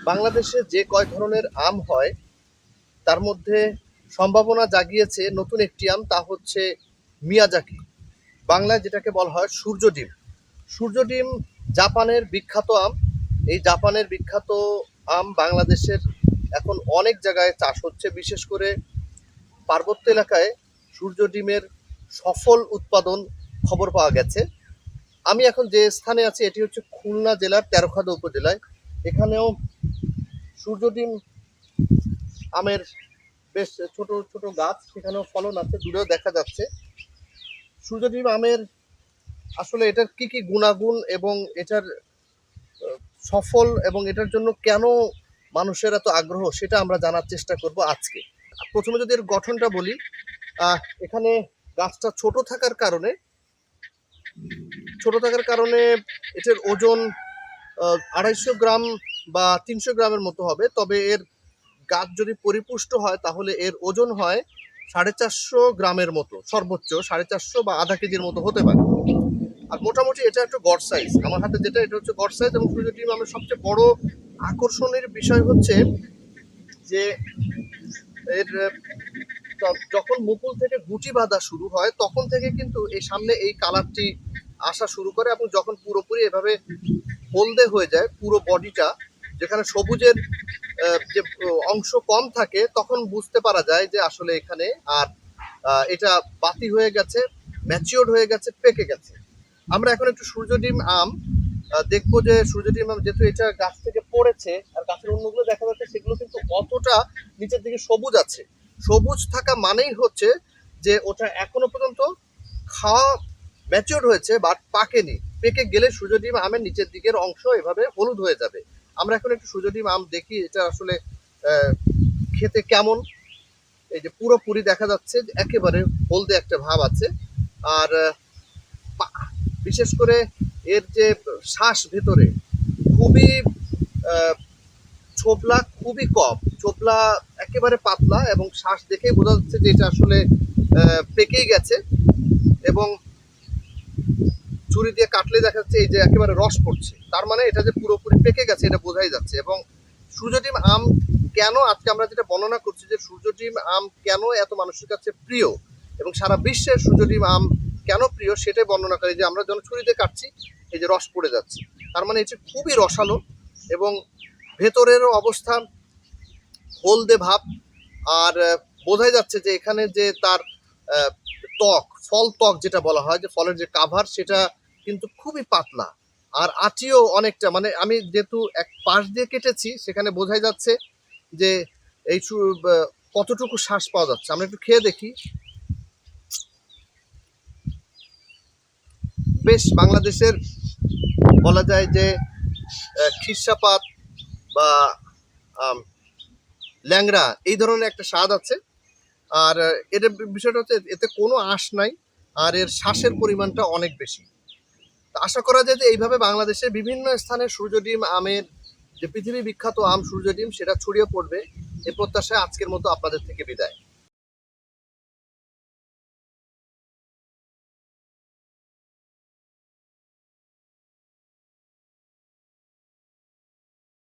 বাংলাদেশে যে কয় ধরনের আম হয় তার মধ্যে সম্ভাবনা জাগিয়েছে নতুন একটি আম, তা হচ্ছে মিয়াজাকি। বাংলায় যেটাকে বলা হয় সূর্য ডিম। সূর্য ডিম জাপানের বিখ্যাত আম। এই জাপানের বিখ্যাত আম বাংলাদেশের এখন অনেক জায়গায় চাষ হচ্ছে, বিশেষ করে পার্বত্য এলাকায় সূর্য ডিমের সফল উৎপাদন খবর পাওয়া গেছে। আমি এখন যে স্থানে আছি এটি হচ্ছে খুলনা জেলার তেরখাদা উপজেলায়। এখানেও সূর্য ডিম আমের বেশ ছোট ছোট গাছ, সেখানেও ফলন আছে, দূরেও দেখা যাচ্ছে। সূর্য ডিম আমের আসলে এটার কি কি গুণাগুণ এবং এটার সফল এবং এটার জন্য কেন মানুষের এত আগ্রহ সেটা আমরা জানার চেষ্টা করব আজকে। প্রথমে যদি এর গঠনটা বলি, এখানে গাছটা ছোট থাকার কারণে এটার ওজন 250 গ্রাম বা 300 গ্রামের মতো হবে। তবে এর গাছ যদি পরিপুষ্ট হয় তাহলে এর ওজন হয় 450 গ্রামের মতো, সর্বোচ্চ 450 বা আধা কেজির মতো হতে পারে। আর মোটামুটি এটা একটু গড় সাইজ, আমার হাতে যেটা এটা হচ্ছে গড় সাইজ। এবং সূর্য ডিম আমের সবচেয়ে বড় আকর্ষণের বিষয় হচ্ছে যে এর যখন মুকুল থেকে গুটি বাঁধা শুরু হয় তখন থেকে কিন্তু এই সামনে এই কালারটি আসা শুরু করে, এবং যখন পুরোপুরি এভাবে হলদে হয়ে যায় পুরো বডিটা, যেখানে সবুজের যে অংশ কম থাকে, তখন বুঝতে পারা যায় যে আসলে এখানে আর এটা বাতি হয়ে গেছে, ম্যাচিওর হয়ে গেছে, পেকে গেছে। আমরা এখন একটু সূর্য ডিম আম দেখবো যে সূর্য ডিম আম যেহেতু এটা গাছ থেকে পড়েছে আর গাছের অন্যগুলো দেখা যাচ্ছে সেগুলো কিন্তু অতটা নিচের দিকে সবুজ আছে। সবুজ থাকা মানেই হচ্ছে যে ওটা এখনো পর্যন্ত খাওয়া ম্যাচিওর হয়েছে, বাট পাকেনি। পেকে গেলে সূর্য ডিম আমের নিচের দিকের অংশ এভাবে হলুদ হয়ে যাবে। আমরা এখন একটু সূর্য ডিম আম দেখি এটা আসলে খেতে কেমন। এই যে পুরোপুরি দেখা যাচ্ছে যে একেবারে হলদে একটা ভাব আছে। আর বিশেষ করে এর যে শ্বাস ভেতরে খুবই ছোবলা, খুবই কম ছোবলা, একেবারে পাতলা, এবং শ্বাস দেখেই বোঝা যাচ্ছে যে এটা আসলে পেকেই গেছে। এবং ছুরি দিয়ে কাটলে দেখা যাচ্ছে এই যে একেবারে রস পড়ছে, তার মানে এটা যে পুরোপুরি পেকে গেছে এটা বোঝাই যাচ্ছে। এবং সূর্য ডিম আম কেন আজকে আমরা যেটা বর্ণনা করছি যে সূর্য ডিম আম কেন এত মানুষের কাছে প্রিয় এবং সারা বিশ্বের সূর্য ডিম আম কেন প্রিয় সেটাই বর্ণনা করি। যে আমরা যখন ছুরিতে কাটছি এই যে রস পড়ে যাচ্ছে, তার মানে এটি খুবই রসালো এবং ভেতরেরও অবস্থা হলদে ভাব। আর বোঝাই যাচ্ছে যে এখানে যে তার ফল ত্বক যেটা বলা হয়, যে ফলের যে কাভার, সেটা কিন্তু খুবই পাতলা। আর আটিও অনেকটা, মানে আমি যেহেতু এক পাশ দিয়ে কেটেছি সেখানে বোঝাই যাচ্ছে যে এই কতটুকু শ্বাস পাওয়া যাচ্ছে। আমরা একটু খেয়ে দেখি। বেশ বাংলাদেশের বলা যায় যে খিরসাপাত বা ল্যাংড়া এই ধরনের একটা স্বাদ আছে। আর এর বিষয়টা হচ্ছে এতে কোনো আঁশ নাই, আর এর শ্বাসের পরিমাণটা অনেক বেশি। আশা করা যায় যে এইভাবে বাংলাদেশের বিভিন্ন স্থানে সূর্য ডিম আমের যে পৃথিবী বিখ্যাত আম সূর্য ডিম সেটা ছড়িয়ে পড়বে। এ প্রত্যাশায় আজকের মতো আপনাদের থেকে বিদায়।